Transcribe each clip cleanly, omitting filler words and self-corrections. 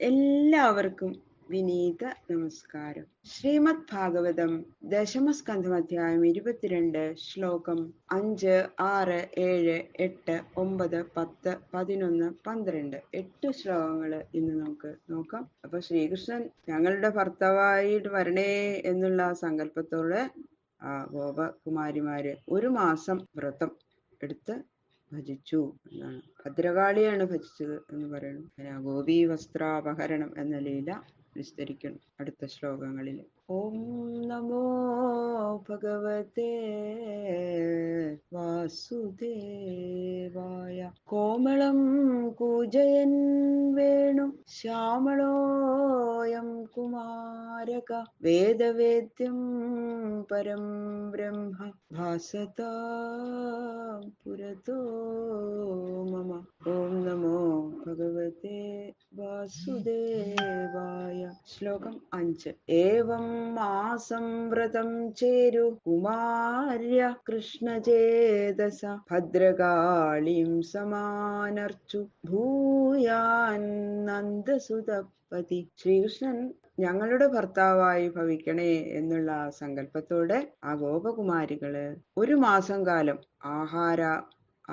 എല്ലാവർക്കും വിനീത നമസ്കാരം. ശ്രീമദ് ഭാഗവതം ദശമസ്കന്ധം അധ്യായം 22 ശ്ലോകം 5, 6, 7, 8, 9, 10, 11, 12 8 ശ്ലോകങ്ങൾ ഇന്ന് നമുക്ക് നോക്കാം. അപ്പൊ ശ്രീകൃഷ്ണൻ ഞങ്ങളുടെ ഭർത്താവായിട്ട് വരണേ എന്നുള്ള സങ്കല്പത്തോടെ ഗോപകുമാരിമാര് ഒരു മാസം വ്രതം എടുത്ത് ഭജിച്ചു എന്നാണ്. ഭദ്രകാളിയാണ് ഭജിച്ചത് എന്ന് പറയണം. ഗോപീ വസ്ത്രാപഹരണം എന്ന ലീല വിസ്തരിക്കണം അടുത്ത ശ്ലോകങ്ങളിൽ. ഓം നമോ ഭഗവതേ വാസുദേവായ. കോമളം കൂജയൻ വേണു ശ്യാമളോയം കുമാരക. വേദവേദ്യം പരം ബ്രഹ്മ ഭാസതാം പുരതോ മമ. ഓം നമോ ഭഗവതേ വാസുദേവായ. ശ്ലോകം 5. ഏവം മാസം വ്രതം ചേരു കുമാര്യ കൃഷ്ണചേതസ. ഭദ്രകാളീം സമാനർച്ചു ഭൂയാൻ നന്ദസുതപതി. ശ്രീകൃഷ്ണൻ ഞങ്ങളുടെ ഭർത്താവായി ഭവിക്കണേ എന്നുള്ള സങ്കല്പത്തോടെ ആ ഗോപകുമാരികള് ഒരു മാസം കാലം ആഹാര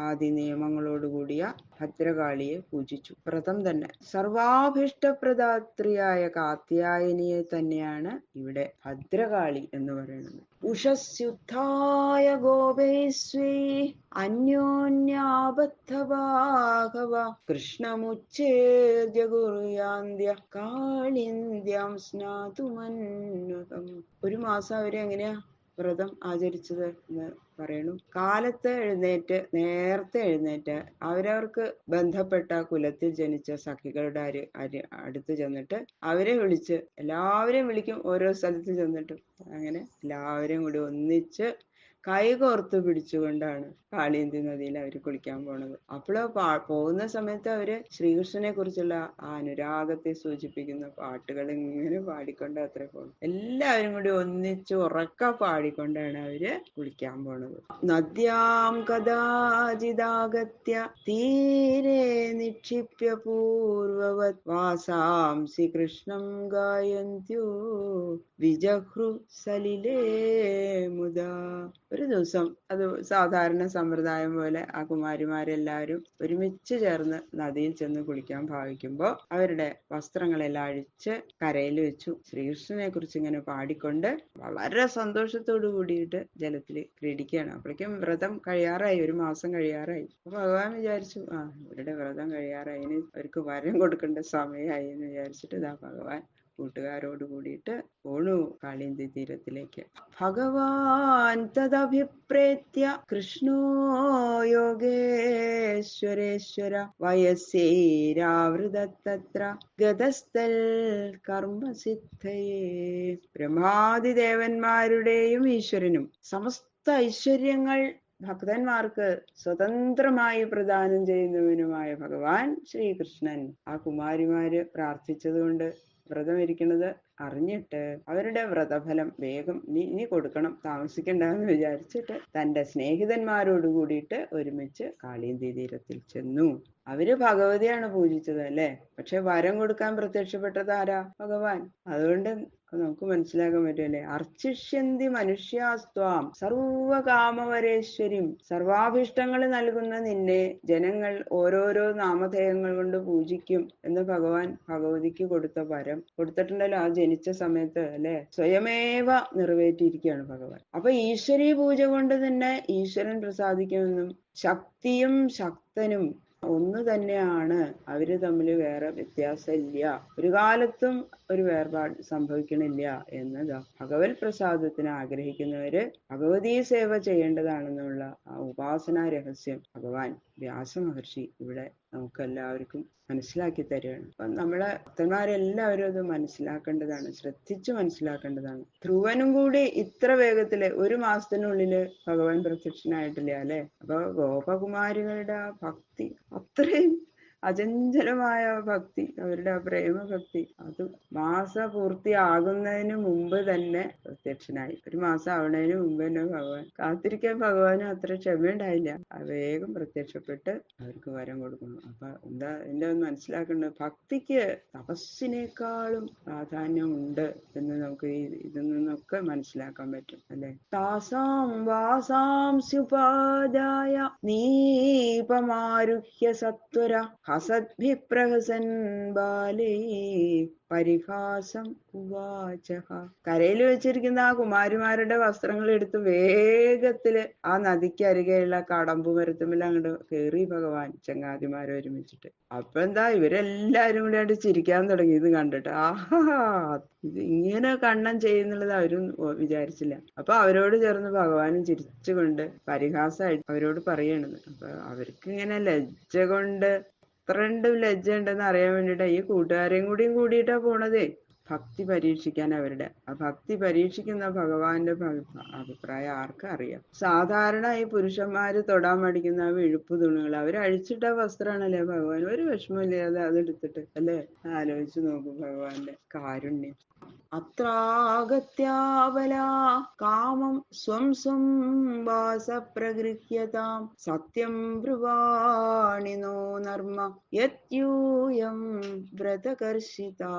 ആദി നിയമങ്ങളോടുകൂടിയ ഭദ്രകാളിയെ പൂജിച്ചു. വ്രതം തന്നെ. സർവാഭീഷ്ടപ്രദാത്രിയായ കാത്യായനിയെ തന്നെയാണ് ഇവിടെ ഭദ്രകാളി എന്ന് പറയുന്നത്. ഉഷസ്യുദ്ധായ ഗോപൈസ്വൈ അന്യോന്യാബദ്ധഭാഗവ. കൃഷ്ണമുച്ചേദ്യ ഗുരുയാന്ത്യ കാളിന്ത്യാം സ്നാതുമന്വകം. ഒരു മാസം അവരെ എങ്ങനെയാ വ്രതം ആചരിച്ചത് എന്ന് പറയണു. കാലത്ത് നേരത്തെ എഴുന്നേറ്റ് അവരവർക്ക് ബന്ധപ്പെട്ട കുലത്തിൽ ജനിച്ച സഖികളുടെ അടുത്ത് ചെന്നിട്ട് അവരെ വിളിച്ച്, എല്ലാവരെയും വിളിക്കും ഓരോ സ്ഥലത്ത് ചെന്നിട്ട്. അങ്ങനെ എല്ലാവരെയും കൂടി ഒന്നിച്ച് കൈകോർത്ത് പിടിച്ചുകൊണ്ടാണ് കാളിന്തി നദിയിൽ അവർ കുളിക്കാൻ പോണത്. അപ്പോൾ പോകുന്ന സമയത്ത് അവര് ശ്രീകൃഷ്ണനെ കുറിച്ചുള്ള ആ അനുരാഗത്തെ സൂചിപ്പിക്കുന്ന പാട്ടുകൾ ഇങ്ങനെ പാടിക്കൊണ്ട് അത്ര പോകും. എല്ലാവരും കൂടി ഒന്നിച്ച് ഉറക്ക പാടിക്കൊണ്ടാണ് അവര് കുളിക്കാൻ പോണത്. നദ്യാം കഥാചിദാഗത്യ തീരെ നിക്ഷിപ്യ പൂർവവത് വാസാംസി കൃഷ്ണം ഗായന്ത്യോ വിജഹ്രു സലിലേ മുദാ. ഒരു ദിവസം അത് സാധാരണ സമ്പ്രദായം പോലെ ആ കുമാരിമാരെല്ലാവരും ഒരുമിച്ച് ചേർന്ന് നദിയിൽ ചെന്ന് കുളിക്കാൻ ഭാവിക്കുമ്പോൾ അവരുടെ വസ്ത്രങ്ങളെല്ലാം അഴിച്ച് കരയിൽ വെച്ചു. ശ്രീകൃഷ്ണനെ കുറിച്ച് ഇങ്ങനെ പാടിക്കൊണ്ട് വളരെ സന്തോഷത്തോടു കൂടിയിട്ട് ജലത്തിൽ ക്രീഡിക്കുകയാണ്. അപ്പോഴേക്കും വ്രതം കഴിയാറായി, ഒരു മാസം കഴിയാറായി. അപ്പൊ ഭഗവാൻ വിചാരിച്ചു, ഇവരുടെ വ്രതം കഴിയാറായി, ഇനി അവർക്ക് വരം കൊടുക്കേണ്ട സമയമായി എന്ന് വിചാരിച്ചിട്ട് ഇതാ ഭഗവാൻ കൂട്ടുകാരോട് കൂടിയിട്ട് പോണു കാളിന്തി തീരത്തിലേക്ക്. ഭഗവാൻ തദഭിപ്രേത്യ കൃഷ്ണോ യോഗേശ്വരേശ്വര വയസ്സേരാവൃതത്ര ഗതസ്ഥൽ കർമ്മസിദ്ധയേ. ബ്രഹ്മാദിദേവന്മാരുടെയും ഈശ്വരനും സമസ്ത ഐശ്വര്യങ്ങൾ ഭക്തന്മാർക്ക് സ്വതന്ത്രമായി പ്രദാനം ചെയ്യുന്നവനുമായ ഭഗവാൻ ശ്രീകൃഷ്ണൻ ആ കുമാരിമാര് പ്രാർത്ഥിച്ചതുകൊണ്ട് വ്രതം ഇരിക്കുന്നത് അറിഞ്ഞിട്ട് അവരുടെ വ്രതഫലം വേഗം ഇനി കൊടുക്കണം, താമസിക്കണ്ടെന്ന് വിചാരിച്ചിട്ട് തന്റെ സ്നേഹിതന്മാരോട് കൂടിയിട്ട് ഒരുമിച്ച് കാളിന്തി തീരത്തിൽ ചെന്നു. അവര് ഭഗവതിയാണ് പൂജിച്ചത് അല്ലേ, പക്ഷെ വരം കൊടുക്കാൻ പ്രത്യക്ഷപ്പെട്ടത് ആരാ? ഭഗവാൻ. അതുകൊണ്ട് നമുക്ക് മനസ്സിലാക്കാൻ പറ്റുമല്ലേ, അർച്ചിഷ്യന്തി മനുഷ്യാസ്ത്വാം സർവകാമവരേശ്വരിം. സർവാഭീഷ്ടങ്ങൾ നൽകുന്ന നിന്നെ ജനങ്ങൾ ഓരോരോ നാമധേയങ്ങൾ കൊണ്ട് പൂജിക്കും എന്ന് ഭഗവാൻ ഭഗവതിക്ക് കൊടുത്ത വരം കൊടുത്തിട്ടുണ്ടല്ലോ ആ ജനിച്ച സമയത്ത് അല്ലെ, സ്വയമേവ നിറവേറ്റിയിരിക്കുകയാണ് ഭഗവാൻ. അപ്പൊ ഈശ്വരീ പൂജ കൊണ്ട് തന്നെ ഈശ്വരൻ പ്രസാദിക്കുമെന്നും ശക്തിയും ശക്തനും ഒന്ന് തന്നെയാണ്, അവര് തമ്മിൽ വേറെ വ്യത്യാസമില്ല, ഒരു കാലത്തും ഒരു വേർപാട് സംഭവിക്കണില്ല എന്നതാ ഭഗവത് പ്രസാദത്തിന് ആഗ്രഹിക്കുന്നവര് ഭഗവതീ സേവ ചെയ്യേണ്ടതാണെന്നുള്ള ആ ഉപാസനാ രഹസ്യം ഭഗവാൻ വ്യാസ മഹർഷി ഇവിടെ നമുക്കെല്ലാവർക്കും മനസ്സിലാക്കി തരികയാണ്. അപ്പം നമ്മളെ ഭക്തന്മാരെല്ലാവരും അത് മനസ്സിലാക്കേണ്ടതാണ്, ശ്രദ്ധിച്ചു മനസ്സിലാക്കേണ്ടതാണ്. ധ്രുവനും കൂടി ഇത്ര വേഗത്തില് ഒരു മാസത്തിനുള്ളില് ഭഗവാൻ പ്രത്യക്ഷനായിട്ടില്ല അല്ലെ. അപ്പൊ ഗോപകുമാരികളുടെ ആ ഭക്തി അത്രയും അചഞ്ചലമായ ഭക്തി, അവരുടെ ആ പ്രേമഭക്തി അത് മാസപൂർത്തിയാകുന്നതിന് മുമ്പ് തന്നെ പ്രത്യക്ഷനായി. ഒരു മാസം ആവണതിന് മുമ്പ് തന്നെ ഭഗവാൻ, കാത്തിരിക്കാൻ ഭഗവാന് അത്ര ക്ഷമയുണ്ടായില്ല. വേഗം പ്രത്യക്ഷപ്പെട്ട് അവർക്ക് വരം കൊടുക്കുന്നു. അപ്പൊ എന്താ എന്റെ മനസ്സിലാക്കേണ്ടത്, ഭക്തിക്ക് തപസ്സിനേക്കാളും പ്രാധാന്യമുണ്ട് എന്ന് നമുക്ക് ഇതിൽ നിന്നൊക്കെ മനസ്സിലാക്കാൻ പറ്റും അല്ലെ. താസാം വാസാംസ്യുപാദായ നീപമാരുഹ്യ സത്വര ഹസദ്ഭിപ്രഹസൻ ബാലൈ പരിഹാസം ഉവാചഃ. കരയിൽ വെച്ചിരിക്കുന്ന ആ കുമാരിമാരുടെ വസ്ത്രങ്ങൾ എടുത്ത് വേഗത്തില് ആ നദിക്ക് അരികെയുള്ള കടമ്പു മരത്തുമ്പിൽ അങ്ങോട്ട് കേറി ഭഗവാൻ ചങ്ങാതിമാരെ ഒരുമിച്ചിട്ട്. അപ്പൊ എന്താ, ഇവരെല്ലാരും കൂടി ആയിട്ട് ചിരിക്കാൻ തുടങ്ങി ഇത് കണ്ടിട്ട്. ആഹാ, ഇത് ഇങ്ങനെ കണ്ണൻ ചെയ്യുന്നുള്ളത് അവരും വിചാരിച്ചില്ല. അപ്പൊ അവരോട് ചേർന്ന് ഭഗവാനും ചിരിച്ചുകൊണ്ട് പരിഹാസമായിട്ട് അവരോട് പറയണത്. അപ്പൊ അവർക്ക് ഇങ്ങനെ ലജ്ജ കൊണ്ട് എത്ര ലജ്ജ ഉണ്ടെന്ന് അറിയാൻ വേണ്ടിട്ടാ ഈ കൂട്ടുകാരെയും കൂടിയിട്ടാ പോണതേ. ഭക്തി പരീക്ഷിക്കാൻ അവരുടെ. ആ ഭക്തി പരീക്ഷിക്കുന്ന ഭഗവാന്റെ അഭിപ്രായം ആർക്കും അറിയാം. സാധാരണ ഈ പുരുഷന്മാര് തൊടാൻ മടിക്കുന്ന ആ വിഴുപ്പ് തുണികൾ അവരഴിച്ചിട്ട വസ്ത്രമാണല്ലേ ഭഗവാൻ ഒരു വിഷമമില്ലാതെ അതെടുത്തിട്ട് അല്ലേ. ആലോചിച്ച് നോക്കും ഭഗവാന്റെ കാരുണ്യം. അത്രാഗത്യാബലാ കാമം സ്വം സ്വം വാസപ്രഗൃഹ്യതാം സത്യം ബ്രുവാണിനോ നർമ്മ യത്യൂയം വ്രതകർഷിതാ.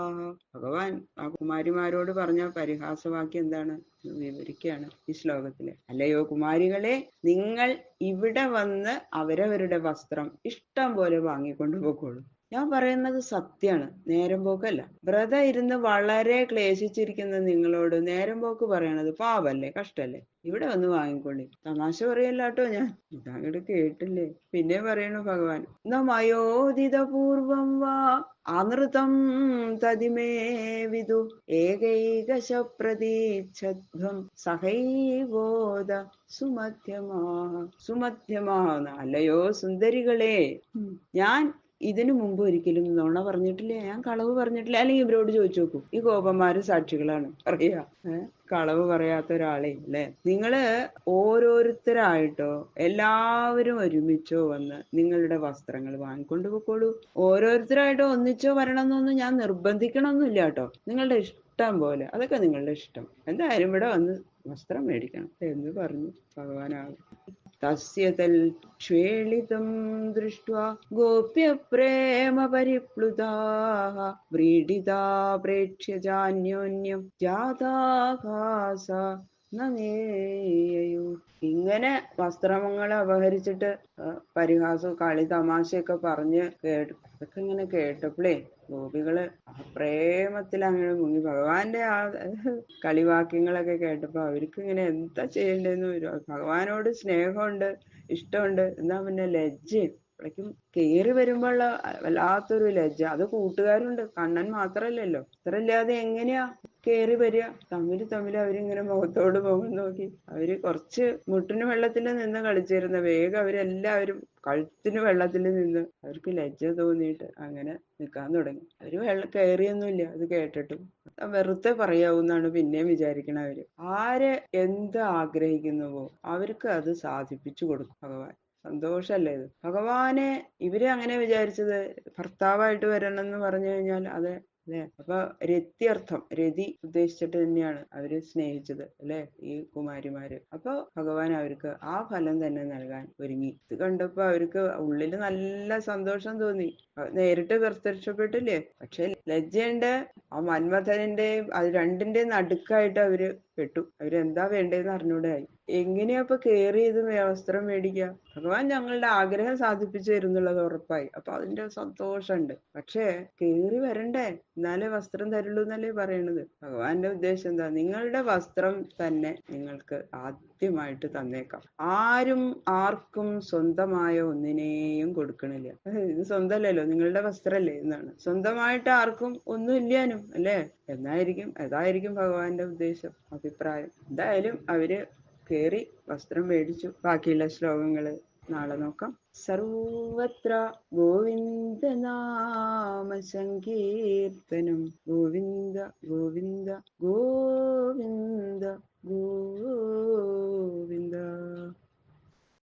ഭഗവാൻ ആ കുമാരിമാരോട് പറഞ്ഞ പരിഹാസവാക്യം എന്താണ് വിവരിക്കുകയാണ് ഈ ശ്ലോകത്തില്. അല്ലയോ കുമാരികളെ, നിങ്ങൾ ഇവിടെ വന്ന് അവരവരുടെ വസ്ത്രം ഇഷ്ടം പോലെ വാങ്ങിക്കൊണ്ടു പോയിക്കോളൂ. ഞാൻ പറയുന്നത് സത്യമാണ്, നേരം പോക്കല്ല. വ്രതം ഇരുന്ന് വളരെ ക്ലേശിച്ചിരിക്കുന്ന നിങ്ങളോട് നേരം പോക്ക് പറയണത് പാവല്ലേ, കഷ്ടല്ലേ? ഇവിടെ വന്ന് വാങ്ങിക്കൊള്ളി. തമാശ പറയല്ല കേട്ടോ ഞാൻ. ഇതങ്ങോട്ട് കേട്ടില്ലേ. പിന്നെ പറയണു ഭഗവാൻ, നമയോദിതപൂർവം വാ അനൃതം തതിമേ വിദു ഏകൈകശ പ്രതീച്ഛധ്വം സഹൈവോദ സുമധ്യമാ. അല്ലയോ സുന്ദരികളെ, ഞാൻ ഇതിനു മുമ്പ് ഒരിക്കലും നുണ പറഞ്ഞിട്ടില്ല, ഞാൻ കളവ് പറഞ്ഞിട്ടില്ല. അല്ലെങ്കിൽ ഇവരോട് ചോദിച്ചു നോക്കൂ, ഈ ഗോപന്മാര് സാക്ഷികളാണ് പറയാ. കളവ് പറയാത്ത ഒരാളെ അല്ലെ. നിങ്ങള് ഓരോരുത്തരായിട്ടോ എല്ലാവരും ഒരുമിച്ചോ വന്ന് നിങ്ങളുടെ വസ്ത്രങ്ങൾ വാങ്ങിക്കൊണ്ടു പോയിക്കോളൂ. ഓരോരുത്തരായിട്ടോ ഒന്നിച്ചോ വരണം എന്നൊന്നും ഞാൻ നിർബന്ധിക്കണമൊന്നുമില്ല കേട്ടോ. നിങ്ങളുടെ ഇഷ്ടം പോലെ, അതൊക്കെ നിങ്ങളുടെ ഇഷ്ടം. എന്തായാലും ഇവിടെ വന്ന് വസ്ത്രം മേടിക്കണം എന്ന് പറഞ്ഞു ഭഗവാനാകും. തസ്യ തൽ ക്ഷേളിതം ദൃഷ്ട്വാ ഗോപ്യ പ്രേമ പരിപ്ലുതാഃ വ്രീഡിതാ പ്രേക്ഷ്യ ജാന്യോന്യം ജാതാകാസ നമേയു. ഇങ്ങനെ വസ്ത്രങ്ങളെ അപഹരിച്ചിട്ട് പരിഹാസം കളി തമാശയൊക്കെ പറഞ്ഞ് അതൊക്കെ ഇങ്ങനെ കേട്ടപ്പോഴേ ഗോപികള് ആ പ്രേമത്തിൽ അങ്ങനെ മുങ്ങി. ഭഗവാന്റെ ആ കളിവാക്യങ്ങളൊക്കെ കേട്ടപ്പോ അവർക്ക് ഇങ്ങനെ എന്താ ചെയ്യണ്ടെന്ന് വരും. ഭഗവാനോട് സ്നേഹമുണ്ട്, ഇഷ്ടമുണ്ട്, എന്നാ പിന്നെ ലജ്ജയും. അപ്പോഴേക്കും കേറി വരുമ്പോഴുള്ള വല്ലാത്തൊരു ലജ്ജ. അത് കൂട്ടുകാരുണ്ട്, കണ്ണൻ മാത്രല്ലല്ലോ. ഇത്രയില്ലാതെ എങ്ങനെയാ കേറി വരിക? തമ്മിൽ അവരിങ്ങനെ മുഖത്തോട് മുഖം നോക്കി അവര് കുറച്ച് മുട്ടിന് വെള്ളത്തിൽ നിന്ന് കളിച്ചിരുന്ന വേഗം അവരെല്ലാവരും കഴുത്തിന് വെള്ളത്തിൽ നിന്ന് അവർക്ക് ലജ്ജ തോന്നിയിട്ട് അങ്ങനെ നിൽക്കാൻ തുടങ്ങി. അവര് കയറിയൊന്നുമില്ല. അത് കേട്ടിട്ടും വെറുതെ പറയാവൂന്നാണ് പിന്നെയും വിചാരിക്കണ അവര്. ആര് എന്ത് ആഗ്രഹിക്കുന്നുവോ അവർക്ക് അത് സാധിപ്പിച്ചു കൊടുക്കും ഭഗവാൻ. സന്തോഷല്ലേ ഇത്. ഭഗവാനെ ഇവര് അങ്ങനെ വിചാരിച്ചത് ഭർത്താവായിട്ട് വരണം എന്ന് പറഞ്ഞു കഴിഞ്ഞാൽ അത് അല്ലെ. അപ്പൊ രത്യർത്ഥം, രതി ഉദ്ദേശിച്ചിട്ട് തന്നെയാണ് അവര് സ്നേഹിച്ചത് അല്ലെ ഈ കുമാരിമാര്. അപ്പൊ ഭഗവാൻ അവർക്ക് ആ ഫലം തന്നെ നൽകാൻ ഒരുങ്ങി. ഇത് കണ്ടപ്പോ അവർക്ക് ഉള്ളില് നല്ല സന്തോഷം തോന്നി. നേരിട്ട് പ്രത്യക്ഷപ്പെട്ടില്ലേ, പക്ഷെ ലജ്ജയുണ്ട്. ആ മന്മഥന്റെയും അത് രണ്ടിന്റെയും നടുക്കായിട്ട് അവര് പെട്ടു. അവരെന്താ വേണ്ടതെന്ന് അറിഞ്ഞൂടായി. എങ്ങനെയാ ഇപ്പൊ കേറി ഇത് വസ്ത്രം മേടിക്കുക? ഭഗവാൻ ഞങ്ങളുടെ ആഗ്രഹം സാധിപ്പിച്ചു തരുന്നുള്ളത് ഉറപ്പായി. അപ്പൊ അതിന്റെ സന്തോഷമുണ്ട്. പക്ഷേ കേറി വരണ്ടേ, എന്നാലേ വസ്ത്രം തരുള്ളൂ എന്നല്ലേ പറയണത്. ഭഗവാന്റെ ഉദ്ദേശം എന്താ? നിങ്ങളുടെ വസ്ത്രം തന്നെ നിങ്ങൾക്ക് ആദ്യമായിട്ട് തന്നേക്കാം. ആരും ആർക്കും സ്വന്തമായ ഒന്നിനെയും കൊടുക്കണില്ല. ഇത് സ്വന്തമല്ലല്ലോ, നിങ്ങളുടെ വസ്ത്രല്ലേ എന്നാണ്. സ്വന്തമായിട്ട് ആർക്കും ഒന്നും ഇല്ലാനും അല്ലേ. അതായിരിക്കും ഭഗവാന്റെ ഉദ്ദേശം, അഭിപ്രായം. എന്തായാലും അവര് കേറി വസ്ത്രം മേടിച്ചു. ബാക്കിയുള്ള ശ്ലോകങ്ങള് നാളെ നോക്കാം. സർവത്ര ഗോവിന്ദ നാമ സങ്കീർത്തനം. ഗോവിന്ദ ഗോവിന്ദ ഗോവിന്ദ ഗോവിന്ദ.